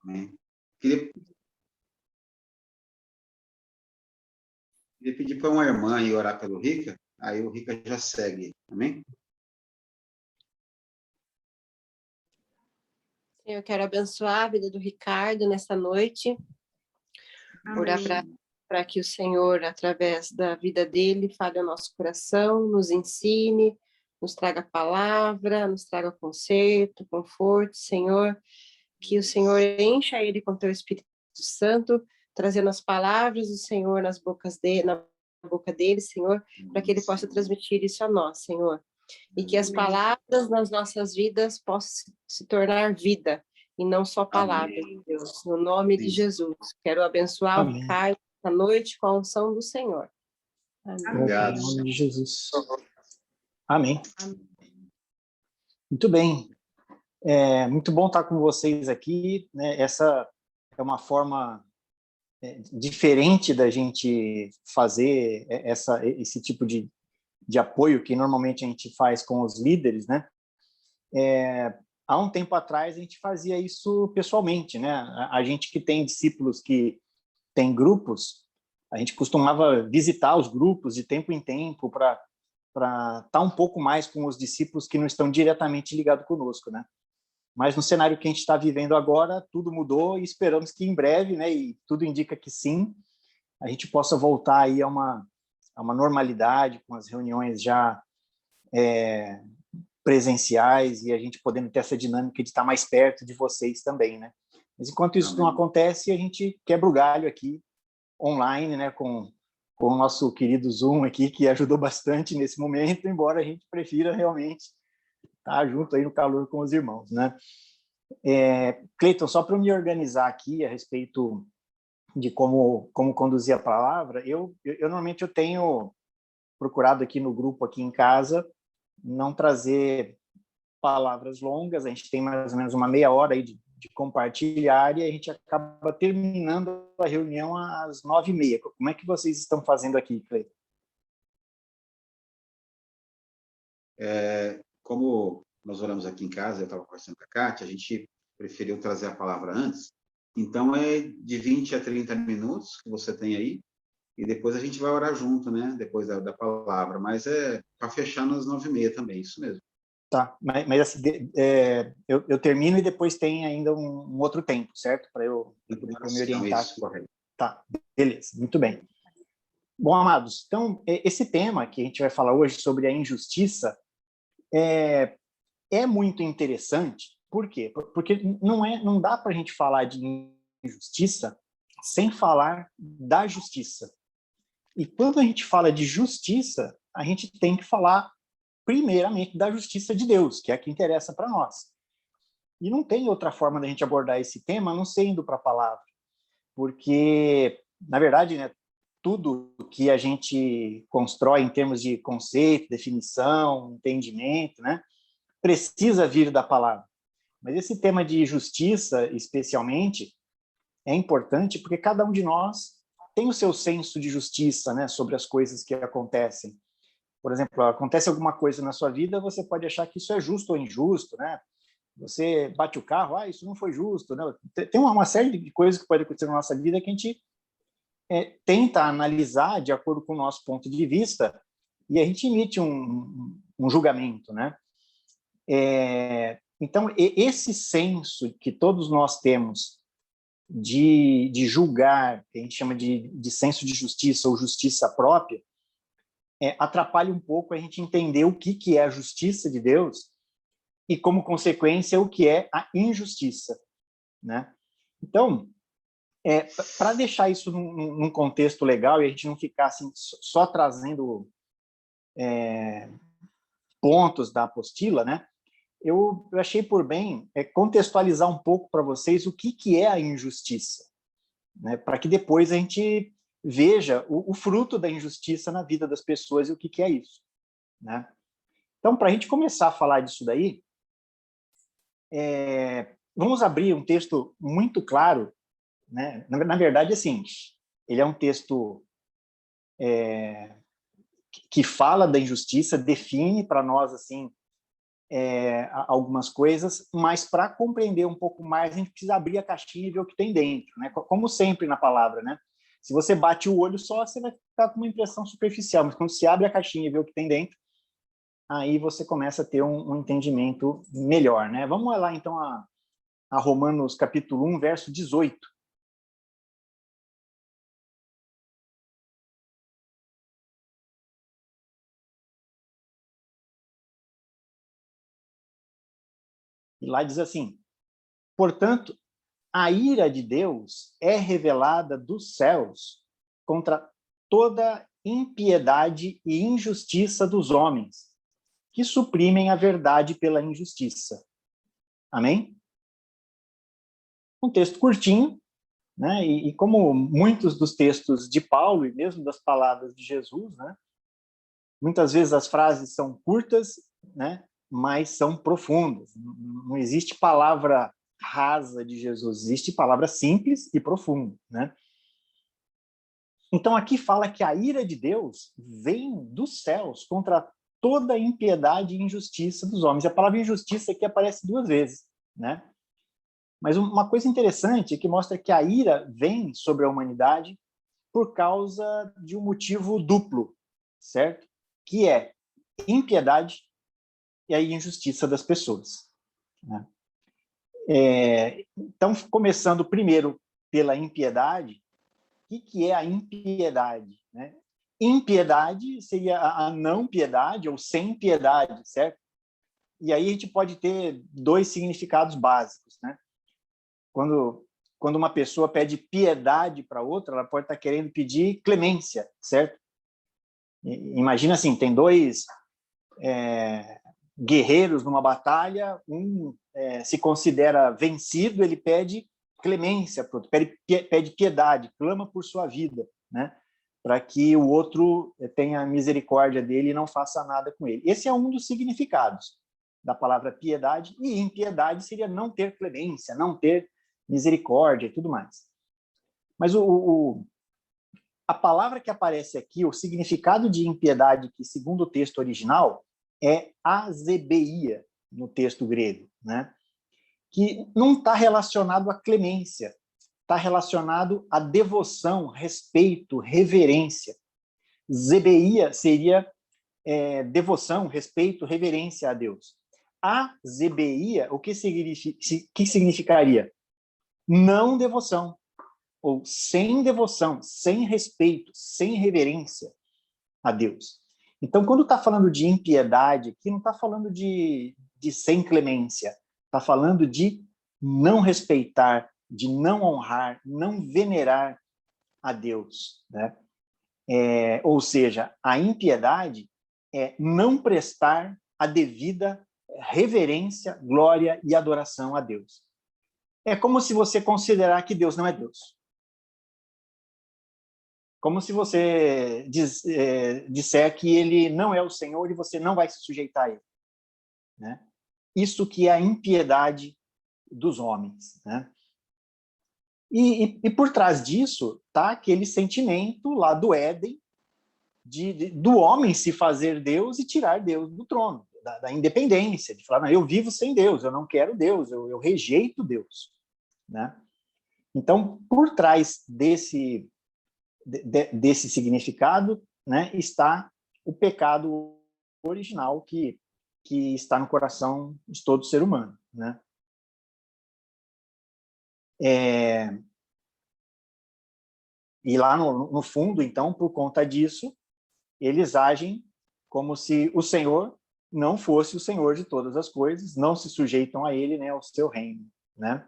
Amém. Queria, queria pedir para uma irmã ir orar pelo Rica, aí o Rica já segue. Amém? Eu quero abençoar a vida do Ricardo nessa noite. Orar para que o Senhor, através da vida dele, fale ao nosso coração, nos ensine, nos traga palavra, nos traga conserto, conforto, Senhor. Que o Senhor encha ele com teu Espírito Santo, trazendo as palavras do Senhor na boca dele, Senhor, para que ele possa transmitir isso a nós, Senhor. E que as palavras nas nossas vidas possam se tornar vida, e não só palavras, Deus. No nome de Jesus. Quero abençoar o Ricardo esta noite com a unção do Senhor. Amém. Obrigado. Em nome de Jesus. Amém. Muito bem. É muito bom estar com vocês aqui, né? Essa é uma forma diferente da gente fazer esse tipo de apoio que normalmente a gente faz com os líderes, né? Há um tempo atrás a gente fazia isso pessoalmente, né? A gente que tem discípulos que tem grupos, a gente costumava visitar os grupos de tempo em tempo para estar um pouco mais com os discípulos que não estão diretamente ligados conosco, né? Mas no cenário que a gente está vivendo agora, tudo mudou e esperamos que em breve, né, e tudo indica que sim, a gente possa voltar aí a uma normalidade, com as reuniões já presenciais e a gente podendo ter essa dinâmica de estar mais perto de vocês também, né? Mas enquanto isso não acontece, a gente quebra o galho aqui, online, né, com o nosso querido Zoom aqui, que ajudou bastante nesse momento, embora a gente prefira realmente estar junto aí no calor com os irmãos, né? Cleiton, só para me organizar aqui a respeito de como conduzir a palavra, eu normalmente eu tenho procurado aqui no grupo, aqui em casa, não trazer palavras longas, a gente tem mais ou menos uma meia hora aí de compartilhar e a gente acaba terminando a reunião às 9h30. Como é que vocês estão fazendo aqui, Cleiton? Como nós oramos aqui em casa, eu estava conversando com a Kátia, a gente preferiu trazer a palavra antes, então é de 20 a 30 minutos que você tem aí, e depois a gente vai orar junto, né? Depois da palavra, mas é para fechar nas 9h30 também, isso mesmo. Tá, mas assim, eu termino e depois tem ainda um outro tempo, certo? Para eu me orientar. Isso, correto. Tá, beleza, muito bem. Bom, amados, então, esse tema que a gente vai falar hoje sobre a injustiça é muito interessante. Por quê? Porque não dá para a gente falar de injustiça sem falar da justiça. E quando a gente fala de justiça, a gente tem que falar primeiramente da justiça de Deus, que é a que interessa para nós. E não tem outra forma da gente abordar esse tema, a não ser indo para a palavra. Porque, na verdade, né, tudo que a gente constrói em termos de conceito, definição, entendimento, né, precisa vir da palavra. Mas esse tema de justiça, especialmente, é importante porque cada um de nós tem o seu senso de justiça, né, sobre as coisas que acontecem. Por exemplo, acontece alguma coisa na sua vida, você pode achar que isso é justo ou injusto, né? Você bate o carro, isso não foi justo, né? Tem uma série de coisas que pode acontecer na nossa vida que a gente tenta analisar de acordo com o nosso ponto de vista e a gente emite um julgamento, né? Então, esse senso que todos nós temos de julgar, que a gente chama de senso de justiça ou justiça própria, atrapalha um pouco a gente entender o que é a justiça de Deus e, como consequência, o que é a injustiça, né? Então, para deixar isso num contexto legal e a gente não ficar assim, só trazendo pontos da apostila, né? Eu achei por bem contextualizar um pouco para vocês o que é a injustiça, né? Para que depois a gente veja o fruto da injustiça na vida das pessoas e o que é isso, né? Então, para a gente começar a falar disso daí, vamos abrir um texto muito claro, né? Na verdade, assim, ele é um texto que fala da injustiça, define para nós assim algumas coisas, mas para compreender um pouco mais, a gente precisa abrir a caixinha e ver o que tem dentro, né? Como sempre na palavra, né? Se você bate o olho só, você vai ficar com uma impressão superficial, mas quando você abre a caixinha e vê o que tem dentro, aí você começa a ter um entendimento melhor, né? Vamos lá, então, a Romanos capítulo 1, verso 18. E lá diz assim: portanto, a ira de Deus é revelada dos céus contra toda impiedade e injustiça dos homens, que suprimem a verdade pela injustiça. Amém? Um texto curtinho, né? E como muitos dos textos de Paulo e mesmo das palavras de Jesus, né? Muitas vezes as frases são curtas, né? Mas são profundas. Não existe palavra rasa de Jesus, existe palavra simples e profunda, né? Então aqui fala que a ira de Deus vem dos céus contra toda a impiedade e injustiça dos homens. A palavra injustiça aqui aparece 2 vezes, né? Mas uma coisa interessante é que mostra que a ira vem sobre a humanidade por causa de um motivo duplo, certo? Que é impiedade e a injustiça das pessoas, né? Então, começando primeiro pela impiedade, o que é a impiedade, né? Impiedade seria a não piedade ou sem piedade, certo? E aí a gente pode ter 2 significados básicos, né? Quando uma pessoa pede piedade para outra, ela pode estar querendo pedir clemência, certo? Imagina assim, tem 2 guerreiros numa batalha, um se considera vencido, ele pede clemência, pede piedade, clama por sua vida, né? Para que o outro tenha misericórdia dele e não faça nada com ele. Esse é um dos significados da palavra piedade, e impiedade seria não ter clemência, não ter misericórdia e tudo mais. Mas a palavra que aparece aqui, o significado de impiedade, que segundo o texto original, é azebeia, no texto grego, né? Que não está relacionado à clemência, está relacionado à devoção, respeito, reverência. Zebeia seria devoção, respeito, reverência a Deus. Azebeia, o que significaria? Não devoção, ou sem devoção, sem respeito, sem reverência a Deus. Então, quando está falando de impiedade, aqui não está falando de sem clemência, está falando de não respeitar, de não honrar, não venerar a Deus, né? Ou seja, a impiedade é não prestar a devida reverência, glória e adoração a Deus. É como se você considerar que Deus não é Deus. Como se você disser que ele não é o Senhor e você não vai se sujeitar a ele, né? Isso que é a impiedade dos homens, né? E por trás disso está aquele sentimento lá do Éden do homem se fazer Deus e tirar Deus do trono, da independência, de falar, não, eu vivo sem Deus, eu não quero Deus, eu rejeito Deus, né? Então, por trás desse significado, né, está o pecado original que está no coração de todo ser humano, né? E lá no fundo, então, por conta disso, eles agem como se o Senhor não fosse o Senhor de todas as coisas, não se sujeitam a ele, né, ao seu reino, né?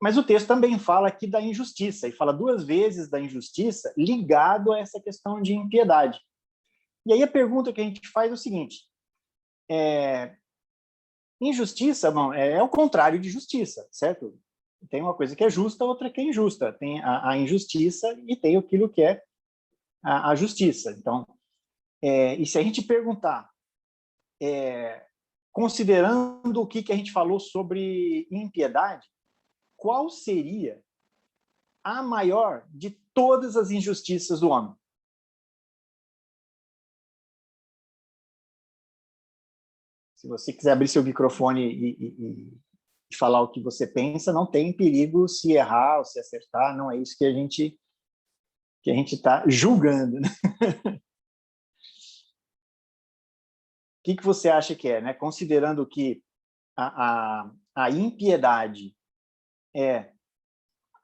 Mas o texto também fala aqui da injustiça, e fala 2 vezes da injustiça ligado a essa questão de impiedade. E aí a pergunta que a gente faz é o seguinte: injustiça, bom, é o contrário de justiça, certo? Tem uma coisa que é justa, outra que é injusta. Tem a injustiça e tem aquilo que é a justiça. Então, e se a gente perguntar, considerando o que a gente falou sobre impiedade, qual seria a maior de todas as injustiças do homem? Se você quiser abrir seu microfone e falar o que você pensa, não tem perigo se errar ou se acertar, não é isso que a gente está julgando, né? O que você acha que é, né? Considerando que a impiedade é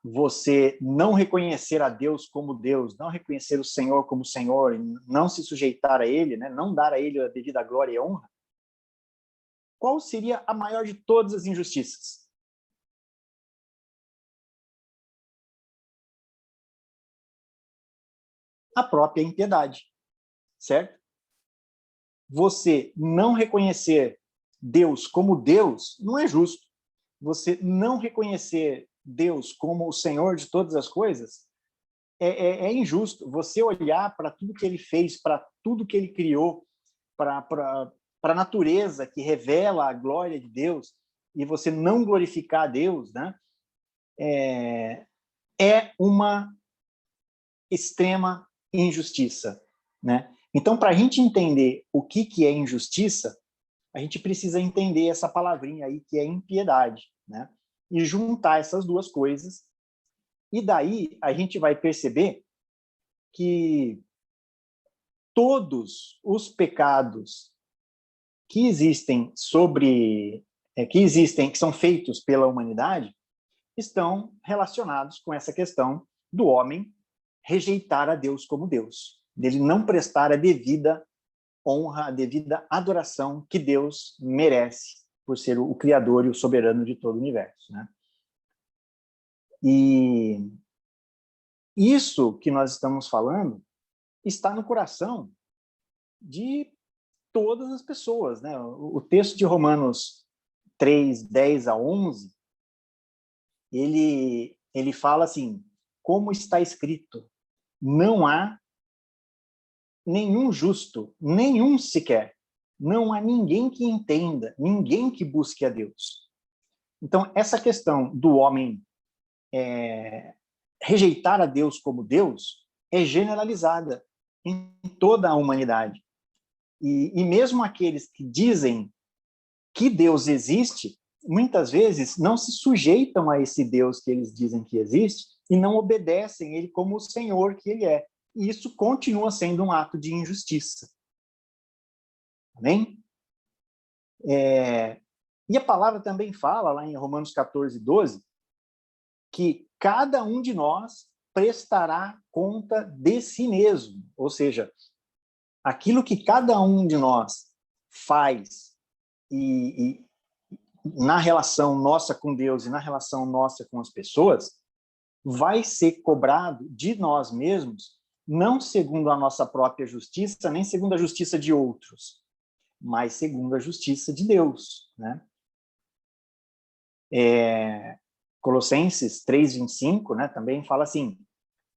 você não reconhecer a Deus como Deus, não reconhecer o Senhor como Senhor, não se sujeitar a Ele, né? Não dar a Ele a devida glória e honra, qual seria a maior de todas as injustiças? A própria impiedade, certo? Você não reconhecer Deus como Deus não é justo. Você não reconhecer Deus como o Senhor de todas as coisas é injusto. Você olhar para tudo que Ele fez, para tudo que Ele criou, para a natureza que revela a glória de Deus, e você não glorificar a Deus, né? É uma extrema injustiça, né? Então, para a gente entender o que é injustiça, a gente precisa entender essa palavrinha aí, que é impiedade, né? E juntar essas duas coisas, e daí a gente vai perceber que todos os pecados que existem que são feitos pela humanidade, estão relacionados com essa questão do homem rejeitar a Deus como Deus, dele não prestar a devida honra, a devida adoração que Deus merece por ser o Criador e o soberano de todo o universo, né? E isso que nós estamos falando está no coração de todas as pessoas, né? O texto de Romanos 3, 10 a 11, ele fala assim, como está escrito, não há nenhum justo, nenhum sequer. Não há ninguém que entenda, ninguém que busque a Deus. Então, essa questão do homem rejeitar a Deus como Deus é generalizada em toda a humanidade. E mesmo aqueles que dizem que Deus existe, muitas vezes não se sujeitam a esse Deus que eles dizem que existe e não obedecem Ele como o Senhor que Ele é. E isso continua sendo um ato de injustiça. Amém? E a palavra também fala, lá em Romanos 14, 12, que cada um de nós prestará conta de si mesmo. Ou seja, aquilo que cada um de nós faz e na relação nossa com Deus e na relação nossa com as pessoas, vai ser cobrado de nós mesmos, não segundo a nossa própria justiça, nem segundo a justiça de outros, mas segundo a justiça de Deus, né? Colossenses 3:25, né, também fala assim,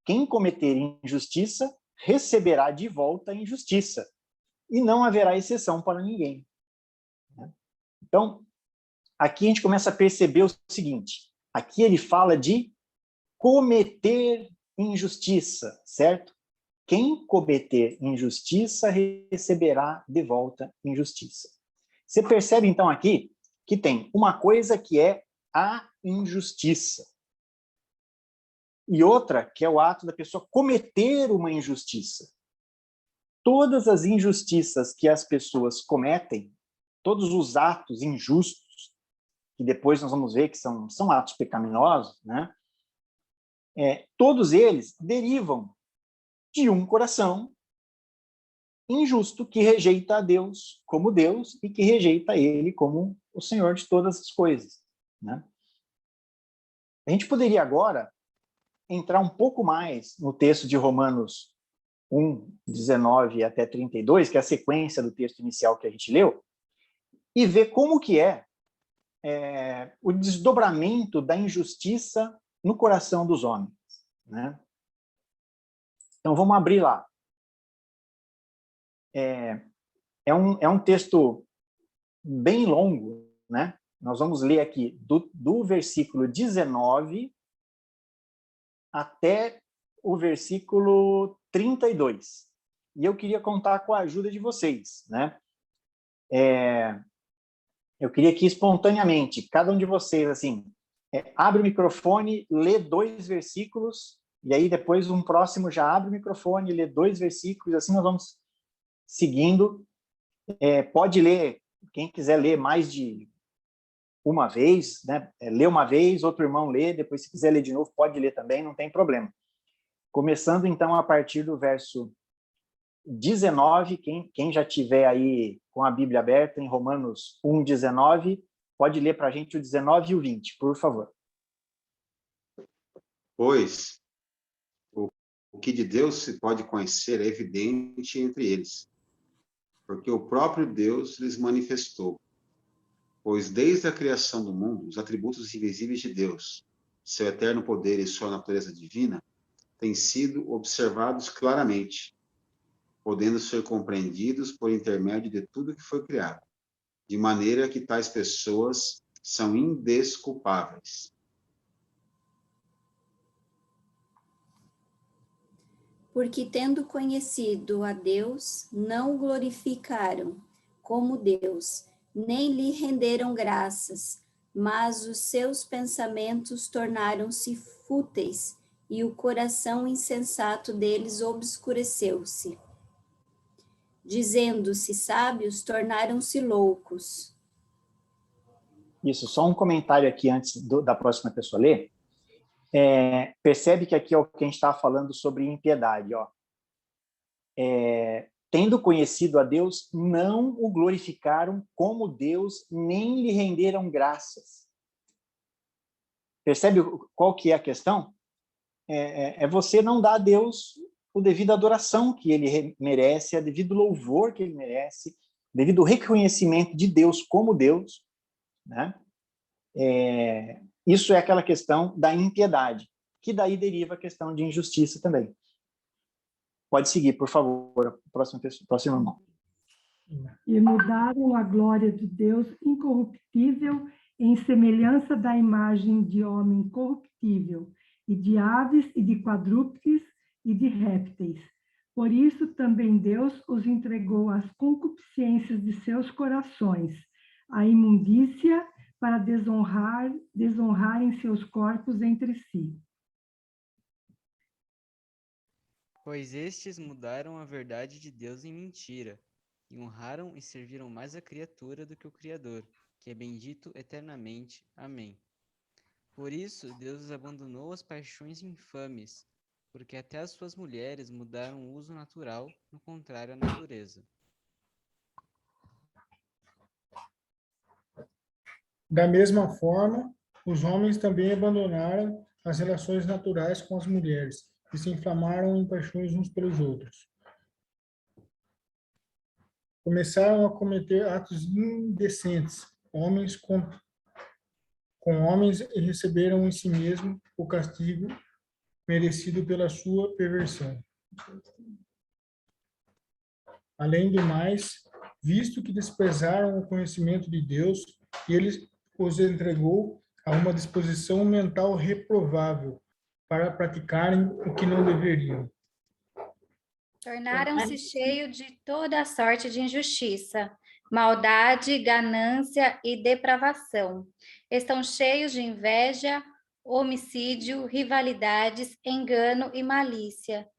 quem cometer injustiça receberá de volta a injustiça, e não haverá exceção para ninguém. Então, aqui a gente começa a perceber o seguinte, aqui ele fala de cometer injustiça, certo? Quem cometer injustiça receberá de volta injustiça. Você percebe, então, aqui que tem uma coisa que é a injustiça e outra que é o ato da pessoa cometer uma injustiça. Todas as injustiças que as pessoas cometem, todos os atos injustos, que depois nós vamos ver que são atos pecaminosos, né? Todos eles derivam de um coração injusto que rejeita a Deus como Deus e que rejeita Ele como o Senhor de todas as coisas, né? A gente poderia agora entrar um pouco mais no texto de Romanos 1, 19 até 32, que é a sequência do texto inicial que a gente leu, e ver como que é o desdobramento da injustiça no coração dos homens, né? Então, vamos abrir lá. É um texto bem longo, né? Nós vamos ler aqui do versículo 19 até o versículo 32. E eu queria contar com a ajuda de vocês, né? Eu queria que espontaneamente, cada um de vocês, assim, abre o microfone, lê 2 versículos, e aí depois um próximo já abre o microfone, lê 2 versículos, assim nós vamos seguindo. Pode ler, quem quiser ler mais de uma vez, né? Lê uma vez, outro irmão lê, depois se quiser ler de novo, pode ler também, não tem problema. Começando então a partir do verso 19, quem já tiver aí com a Bíblia aberta em Romanos 1:19, pode ler para a gente o 19 e o 20, por favor. Pois o que de Deus se pode conhecer é evidente entre eles, porque o próprio Deus lhes manifestou. Pois desde a criação do mundo, os atributos invisíveis de Deus, seu eterno poder e sua natureza divina, têm sido observados claramente, podendo ser compreendidos por intermédio de tudo que foi criado, de maneira que tais pessoas são indesculpáveis. Porque, tendo conhecido a Deus, não o glorificaram como Deus, nem lhe renderam graças, mas os seus pensamentos tornaram-se fúteis, e o coração insensato deles obscureceu-se. Dizendo-se sábios, tornaram-se loucos. Isso, só um comentário aqui antes da próxima pessoa ler. Percebe que aqui é o que a gente está falando sobre impiedade. Ó. Tendo conhecido a Deus, não o glorificaram como Deus, nem lhe renderam graças. Percebe qual que é a questão? É você não dar a Deus o devido adoração que ele merece, o devido louvor que ele merece, devido reconhecimento de Deus como Deus, né? Isso é aquela questão da impiedade, que daí deriva a questão de injustiça também. Pode seguir, por favor, próximo irmão. E mudaram a glória de Deus incorruptível em semelhança da imagem de homem corruptível, e de aves, e de quadrúpedes, e de répteis. Por isso também Deus os entregou às concupiscências de seus corações, à imundícia, para desonrarem seus corpos entre si. Pois estes mudaram a verdade de Deus em mentira, e honraram e serviram mais a criatura do que o Criador, que é bendito eternamente. Amém. Por isso, Deus os abandonou às paixões infames, porque até as suas mulheres mudaram o uso natural, no contrário à natureza. Da mesma forma, os homens também abandonaram as relações naturais com as mulheres e se inflamaram em paixões uns pelos outros. Começaram a cometer atos indecentes, homens com homens, e receberam em si mesmo o castigo merecido pela sua perversão. Além do mais, visto que desprezaram o conhecimento de Deus, ele os entregou a uma disposição mental reprovável para praticarem o que não deveriam. Tornaram-se cheios de toda a sorte de injustiça, maldade, ganância e depravação. Estão cheios de inveja, homicídio, rivalidades, engano e malícia.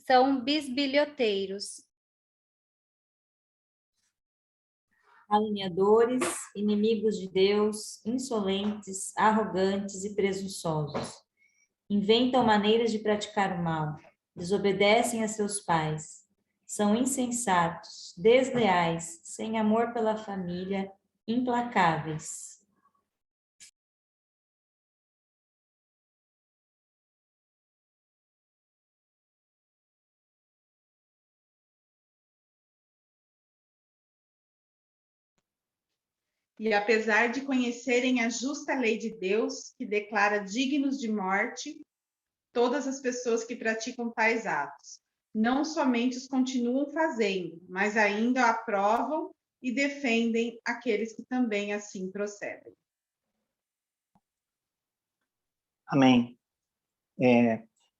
São bisbilhoteiros. Caluniadores, inimigos de Deus, insolentes, arrogantes e presunçosos. Inventam maneiras de praticar o mal, desobedecem a seus pais, são insensatos, desleais, sem amor pela família, implacáveis. E apesar de conhecerem a justa lei de Deus, que declara dignos de morte todas as pessoas que praticam tais atos, não somente os continuam fazendo, mas ainda aprovam e defendem aqueles que também assim procedem. Amém.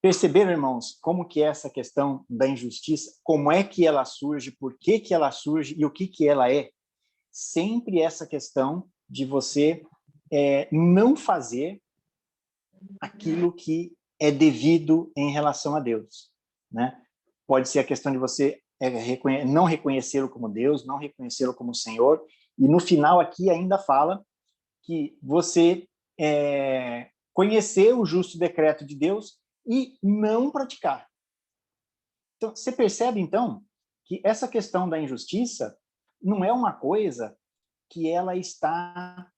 Perceberam, irmãos, como que é essa questão da injustiça, como é que ela surge, por que que ela surge e o que que ela é? Sempre essa questão de você não fazer aquilo que é devido em relação a Deus, né? Pode ser a questão de você não reconhecê-lo como Deus, não reconhecê-lo como Senhor, e no final aqui ainda fala que você conhecer o justo decreto de Deus e não praticar. Então, você percebe, então, que essa questão da injustiça não é uma coisa que ela está